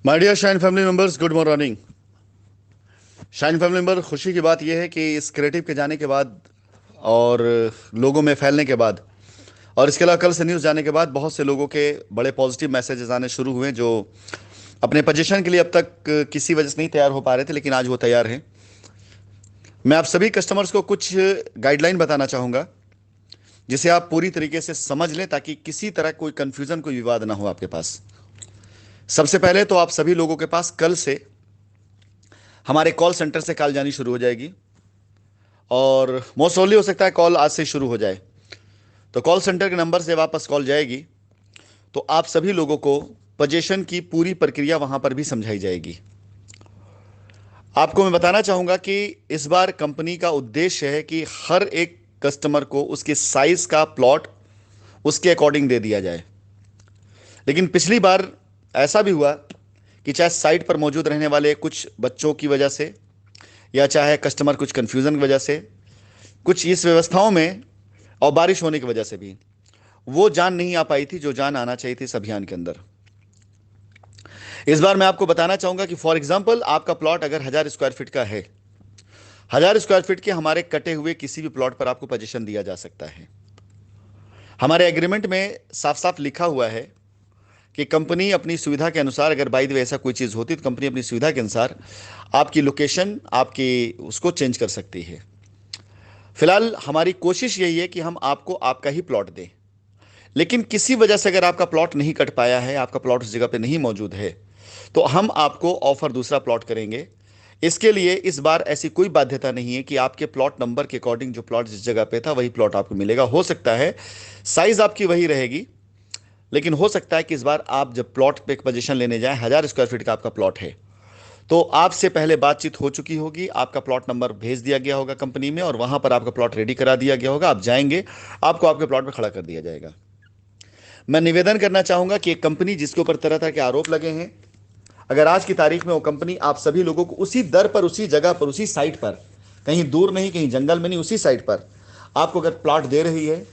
My dear Shine family members, good morning. Shine family member, खुशी की बात यह है कि इस क्रिएटिव के जाने के बाद और लोगों में फैलने के बाद और इसके अलावा कल से न्यूज़ जाने के बाद बहुत से लोगों के बड़े पॉजिटिव मैसेजेस आने शुरू हुए जो अपने पोजीशन के लिए अब तक किसी वजह से नहीं तैयार हो पा रहे थे, लेकिन आज वो तैयार हैं। मैं आप सभी कस्टमर्स को कुछ गाइडलाइन बताना चाहूँगा जिसे आप पूरी तरीके से समझ लें ताकि किसी तरह कोई कंफ्यूजन, कोई विवाद ना हो आपके पास। सबसे पहले तो आप सभी लोगों के पास कल से हमारे कॉल सेंटर से कॉल जानी शुरू हो जाएगी और मोस्ट ओनली हो सकता है कॉल आज से शुरू हो जाए। तो कॉल सेंटर के नंबर से वापस कॉल जाएगी तो आप सभी लोगों को पोजीशन की पूरी प्रक्रिया वहां पर भी समझाई जाएगी। आपको मैं बताना चाहूंगा कि इस बार कंपनी का उद्देश्य है कि हर एक कस्टमर को उसके साइज का प्लॉट उसके अकॉर्डिंग दे दिया जाए। लेकिन पिछली बार ऐसा भी हुआ कि चाहे साइट पर मौजूद रहने वाले कुछ बच्चों की वजह से या चाहे कस्टमर कुछ कंफ्यूजन की वजह से, कुछ इस व्यवस्थाओं में और बारिश होने की वजह से भी वो जान नहीं आ पाई थी जो जान आना चाहिए थी इस अभियान के अंदर। इस बार मैं आपको बताना चाहूंगा कि फॉर एग्जाम्पल आपका प्लॉट अगर 1000 स्क्वायर फीट का है, 1000 स्क्वायर फीट के हमारे कटे हुए किसी भी प्लॉट पर आपको पोजीशन दिया जा सकता है। हमारे एग्रीमेंट में साफ साफ लिखा हुआ है कि कंपनी अपनी सुविधा के अनुसार, अगर बाई द वे ऐसा कोई चीज़ होती तो कंपनी अपनी सुविधा के अनुसार आपकी लोकेशन, आपकी उसको चेंज कर सकती है। फिलहाल हमारी कोशिश यही है कि हम आपको आपका ही प्लॉट दें, लेकिन किसी वजह से अगर आपका प्लॉट नहीं कट पाया है, आपका प्लॉट उस जगह पे नहीं मौजूद है, तो हम आपको ऑफर दूसरा प्लॉट करेंगे। इसके लिए इस बार ऐसी कोई बाध्यता नहीं है कि आपके प्लॉट नंबर के अकॉर्डिंग जो प्लॉट जिस जगह पे था वही प्लॉट आपको मिलेगा। हो सकता है साइज आपकी वही रहेगी, लेकिन हो सकता है कि इस बार आप जब प्लॉट पे एक पोजीशन लेने जाएं, 1000 स्क्वायर फीट का आपका प्लॉट है, तो आपसे पहले बातचीत हो चुकी होगी, आपका प्लॉट नंबर भेज दिया गया होगा कंपनी में और वहां पर आपका प्लॉट रेडी करा दिया गया होगा। आप जाएंगे, आपको आपके प्लॉट पर खड़ा कर दिया जाएगा। मैं निवेदन करना चाहूंगा कि एक कंपनी जिसके ऊपर तरह तरह के आरोप लगे हैं, अगर आज की तारीख में वो कंपनी आप सभी लोगों को उसी दर पर, उसी जगह पर, उसी साइट पर, कहीं दूर नहीं, कहीं जंगल में नहीं, उसी साइट पर आपको अगर प्लॉट दे रही है,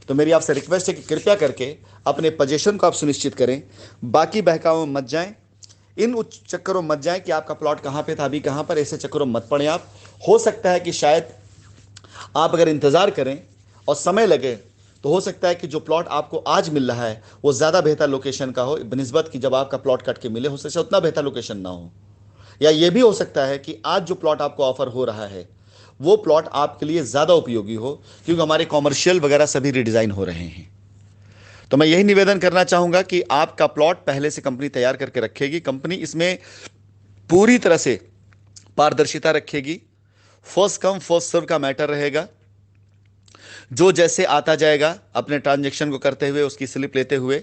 तो मेरी आपसे रिक्वेस्ट है कि कृपया करके अपने पोजीशन को आप सुनिश्चित करें। बाकी बहकावों में मत जाएं, इन उच्च चक्करों में मत जाएं कि आपका प्लॉट कहां पे था, अभी कहां पर, ऐसे चक्करों में मत पड़े आप। हो सकता है कि शायद आप अगर इंतजार करें और समय लगे तो हो सकता है कि जो प्लॉट आपको आज मिल रहा है वो ज़्यादा बेहतर लोकेशन का हो बनिस्बत कि जब आपका प्लॉट कट के मिले, हो सकता है उतना बेहतर लोकेशन ना हो। या ये भी हो सकता है कि आज जो प्लॉट आपको ऑफर हो रहा है वो प्लॉट आपके लिए ज़्यादा उपयोगी हो, क्योंकि हमारे कॉमर्शियल वगैरह सभी रिडिज़ाइन हो रहे हैं। तो मैं यही निवेदन करना चाहूँगा कि आपका प्लॉट पहले से कंपनी तैयार करके रखेगी। कंपनी इसमें पूरी तरह से पारदर्शिता रखेगी। फर्स्ट कम फर्स्ट सर्व का मैटर रहेगा। जो जैसे आता जाएगा अपने ट्रांजेक्शन को करते हुए, उसकी स्लिप लेते हुए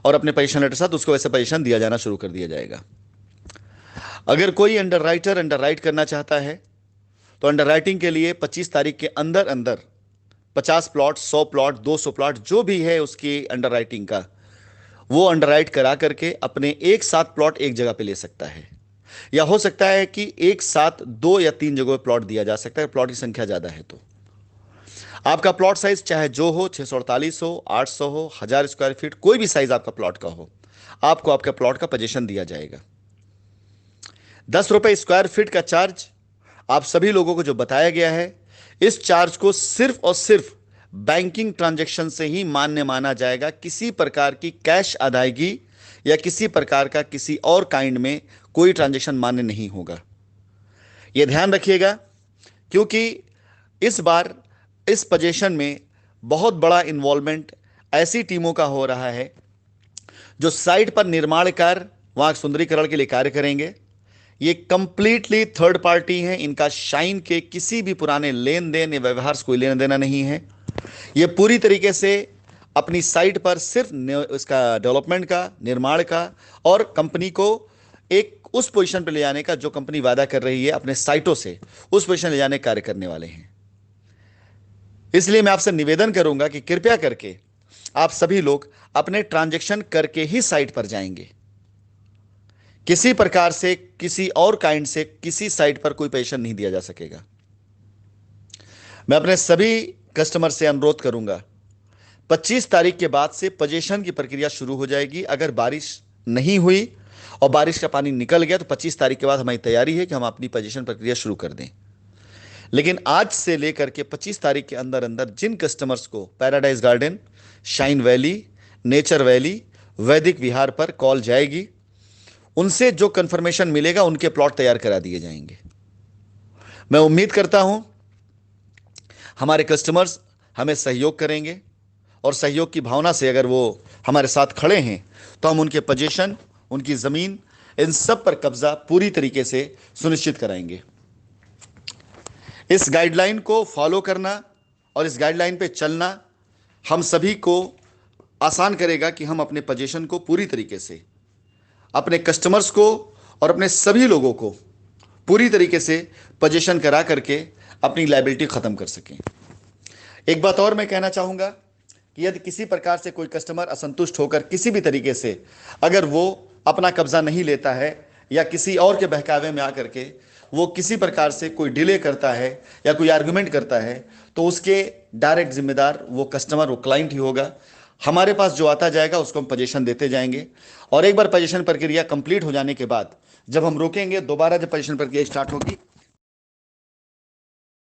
और अपने पोजीशन लेटर साथ उसको वैसे पोजीशन दिया जाना शुरू कर दिया जाएगा। अगर कोई अंडर राइटर अंडर राइट करना चाहता है तो अंडर राइटिंग के लिए 25 तारीख के अंदर अंदर 50 प्लॉट, 100 प्लॉट, 200 प्लॉट जो भी है उसकी अंडर राइटिंग का, वो अंडर राइट करा करके अपने एक साथ प्लॉट एक जगह पे ले सकता है। या हो सकता है कि एक साथ 2 या 3 जगह प्लॉट दिया जा सकता है, प्लॉट की संख्या ज्यादा है तो। आपका प्लॉट साइज चाहे जो हो, 648 हो, 800 हो, 1000 स्क्वायर फीट, कोई भी साइज आपका प्लॉट का हो, आपको आपका प्लॉट का पोजीशन दिया जाएगा। 10 रुपए स्क्वायर फीट का चार्ज आप सभी लोगों को जो बताया गया है, इस चार्ज को सिर्फ और सिर्फ बैंकिंग ट्रांजैक्शन से ही मान्य माना जाएगा। किसी प्रकार की कैश अदायगी या किसी प्रकार का किसी और काइंड में कोई ट्रांजैक्शन मान्य नहीं होगा। यह ध्यान रखिएगा, क्योंकि इस बार इस पोजीशन में बहुत बड़ा इन्वॉल्वमेंट ऐसी टीमों का हो रहा है जो साइट पर निर्माण कार्य, वहां सुंदरीकरण के लिए कार्य करेंगे। ये कंप्लीटली थर्ड पार्टी हैं, इनका शाइन के किसी भी पुराने लेन देन या व्यवहार से कोई लेना देना नहीं है। ये पूरी तरीके से अपनी साइट पर सिर्फ इसका डेवलपमेंट का, निर्माण का और कंपनी को एक उस पोजीशन पर ले जाने का जो कंपनी वादा कर रही है अपने साइटों से, उस पोजीशन ले जाने का कार्य करने वाले हैं। इसलिए मैं आपसे निवेदन करूंगा कि कृपया करके आप सभी लोग अपने ट्रांजैक्शन करके ही साइट पर जाएंगे। किसी प्रकार से, किसी और काइंड से किसी साइट पर कोई पोजीशन नहीं दिया जा सकेगा। मैं अपने सभी कस्टमर से अनुरोध करूंगा, 25 तारीख के बाद से पोजीशन की प्रक्रिया शुरू हो जाएगी। अगर बारिश नहीं हुई और बारिश का पानी निकल गया तो 25 तारीख के बाद हमारी तैयारी है कि हम अपनी पोजीशन प्रक्रिया शुरू कर दें। लेकिन आज से लेकर के 25 तारीख के अंदर अंदर जिन कस्टमर्स को paradise garden, shine valley, nature valley, वैदिक विहार पर कॉल जाएगी, उनसे जो कंफर्मेशन मिलेगा उनके प्लॉट तैयार करा दिए जाएंगे। मैं उम्मीद करता हूं हमारे कस्टमर्स हमें सहयोग करेंगे और सहयोग की भावना से अगर वो हमारे साथ खड़े हैं तो हम उनके पोजीशन, उनकी ज़मीन, इन सब पर कब्जा पूरी तरीके से सुनिश्चित कराएंगे। इस गाइडलाइन को फॉलो करना और इस गाइडलाइन पे चलना हम सभी को आसान करेगा कि हम अपने पोजीशन को पूरी तरीके से, अपने कस्टमर्स को और अपने सभी लोगों को पूरी तरीके से पोजीशन करा करके अपनी लायबिलिटी ख़त्म कर सकें। एक बात और मैं कहना चाहूँगा कि यदि किसी प्रकार से कोई कस्टमर असंतुष्ट होकर किसी भी तरीके से अगर वो अपना कब्जा नहीं लेता है या किसी और के बहकावे में आकर के वो किसी प्रकार से कोई डिले करता है या कोई आर्गुमेंट करता है, तो उसके डायरेक्ट जिम्मेदार वो कस्टमर, वो क्लाइंट ही होगा। हमारे पास जो आता जाएगा उसको हम पोजीशन देते जाएंगे और एक बार पोजीशन प्रक्रिया कंप्लीट हो जाने के बाद जब हम रोकेंगे, दोबारा जब पोजीशन प्रक्रिया स्टार्ट होगी